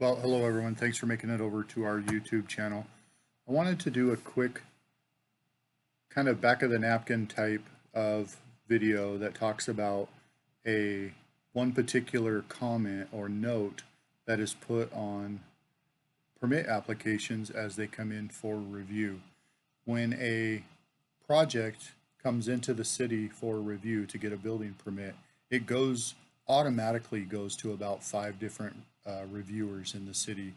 Well, hello everyone. Thanks for making it over to our YouTube channel. I wanted to do a quick kind of back of the napkin type of video that talks about one particular comment or note that is put on permit applications as they come in for review. When a project comes into the city for review to get a building permit, it automatically goes to about 5 different reviewers in the city: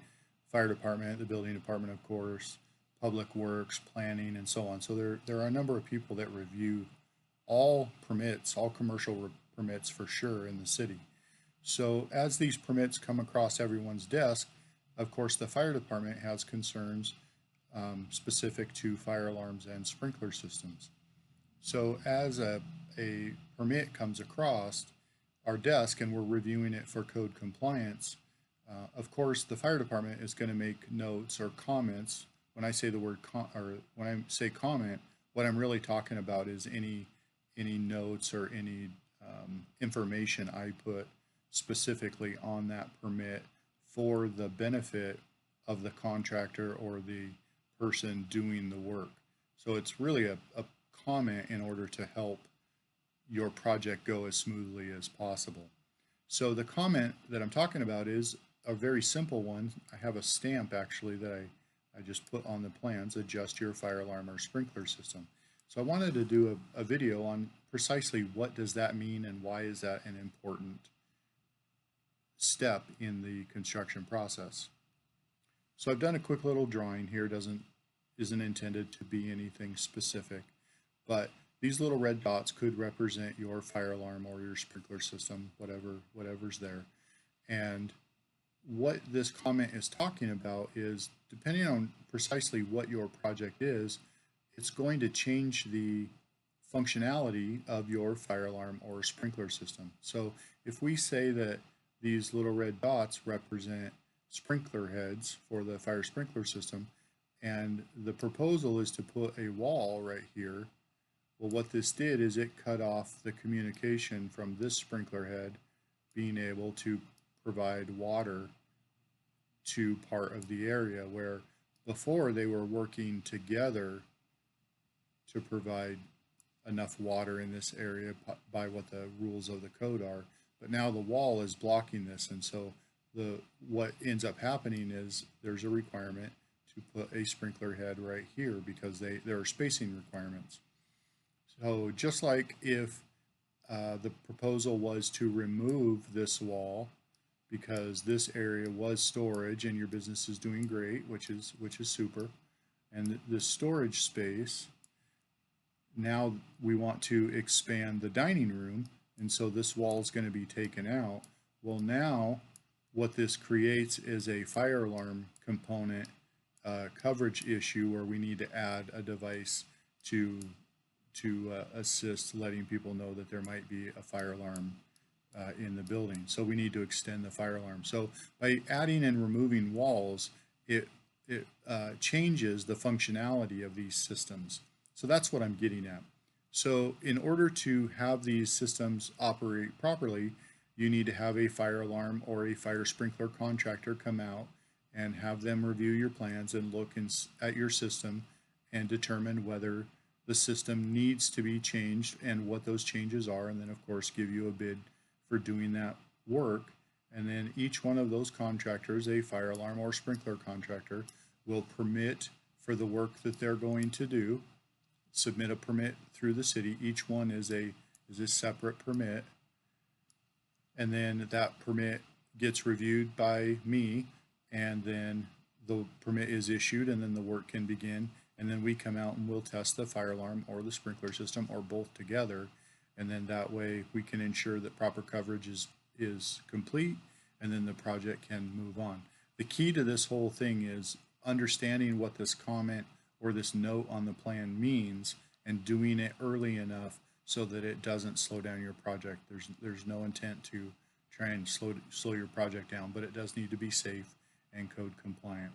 fire department, the building department, of course, public works, planning, and so on. So there are a number of people that review all permits, all commercial permits for sure in the city. So as these permits come across everyone's desk, of course, the fire department has concerns specific to fire alarms and sprinkler systems. So as a permit comes across our desk and we're reviewing it for code compliance, of course, the fire department is going to make notes or comments. When I say the word when I say comment, what I'm really talking about is any notes or any information I put specifically on that permit for the benefit of the contractor or the person doing the work. So it's really a comment in order to help your project go as smoothly as possible. So the comment that I'm talking about is a very simple one. I have a stamp actually that I just put on the plans: adjust your fire alarm or sprinkler system. So I wanted to do a video on precisely what does that mean and why is that an important step in the construction process. So I've done a quick little drawing here. Isn't intended to be anything specific, but these little red dots could represent your fire alarm or your sprinkler system, whatever's there. And what this comment is talking about is, depending on precisely what your project is, it's going to change the functionality of your fire alarm or sprinkler system. So if we say that these little red dots represent sprinkler heads for the fire sprinkler system, and the proposal is to put a wall right here, well, what this did is it cut off the communication from this sprinkler head being able to provide water to part of the area, where before they were working together to provide enough water in this area by what the rules of the code are. But now the wall is blocking this, and so what ends up happening is there's a requirement to put a sprinkler head right here because there are spacing requirements. So just like if the proposal was to remove this wall because this area was storage and your business is doing great, which is super, and the storage space, now we want to expand the dining room, and so this wall is going to be taken out. Well, now what this creates is a fire alarm component coverage issue where we need to add a device to assist letting people know that there might be a fire alarm in the building. So we need to extend the fire alarm. So by adding and removing walls, it changes the functionality of these systems. So that's what I'm getting at. So in order to have these systems operate properly, you need to have a fire alarm or a fire sprinkler contractor come out and have them review your plans and look at your system and determine whether the system needs to be changed and what those changes are, and then of course give you a bid for doing that work. And then each one of those contractors, a fire alarm or sprinkler contractor, will permit for the work that they're going to do, submit a permit through the city. Each one is a separate permit, and then that permit gets reviewed by me, and then the permit is issued, and then the work can begin. And then we come out and we'll test the fire alarm or the sprinkler system or both together, and then that way we can ensure that proper coverage is complete, and then the project can move on. The key to this whole thing is understanding what this comment or this note on the plan means and doing it early enough so that it doesn't slow down your project. There's no intent to try and slow your project down, but it does need to be safe and code compliant.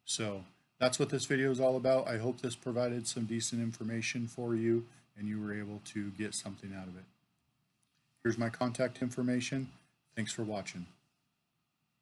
So that's what this video is all about. I hope this provided some decent information for you and you were able to get something out of it. Here's my contact information. Thanks for watching.